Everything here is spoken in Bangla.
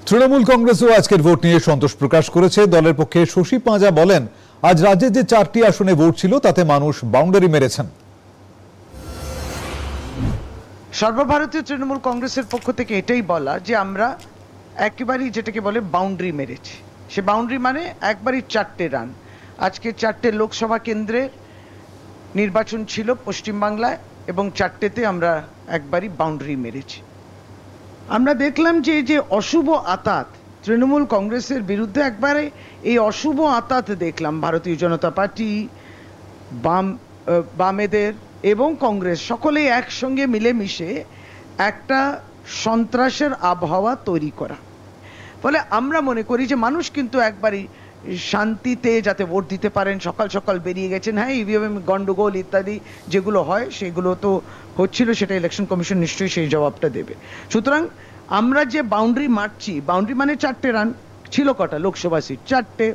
তৃণমূল কংগ্রেসও আজকের ভোট নিয়ে সন্তোষ প্রকাশ করেছে। দলের পক্ষে শশী পাঁজা বলেন, আজ রাজ্যে যে 4টি আসনে ভোট ছিল তাতে মানুষ বাউন্ডারি মেরেছেন। সর্বভারতীয় তৃণমূল কংগ্রেসের পক্ষ থেকে এটাই বলা যে আমরা একেবারেই যেটাকে বলে বাউন্ডারি মেরেছি। সে বাউন্ডারি মানে একবারই 4টে রান। আজকে 4টে লোকসভা কেন্দ্রের নির্বাচন ছিল পশ্চিমবাংলায় এবং 4টেতে আমরা একবারই বাউন্ডারি মেরেছি। আমরা দেখলাম যে যে অশুভ আতাত তৃণমূল কংগ্রেসের বিরুদ্ধে, একবারে এই অশুভ আতাত দেখলাম ভারতীয় জনতা পার্টি, বামেদের এবং কংগ্রেস সকলেই একসঙ্গে মিলেমিশে একটা সন্ত্রাসের আবহাওয়া তৈরি করা। ফলে আমরা মনে করি যে মানুষ কিন্তু একবারই শান্তিতে যাতে ভোট দিতে পারেন, সকাল সকাল বেরিয়ে গেছেন। হ্যাঁ, ইভিএম গন্ডগোল ইত্যাদি যেগুলো হয় সেগুলো তো হচ্ছিল, সেটা ইলেকশন কমিশন নিশ্চয়ই সেই জবাবটা দেবে। সুতরাং আমরা যে বাউন্ডারি মারছি, বাউন্ডারি মানে 4টে রান ছিল, কটা লোকসভা সিট 4টে,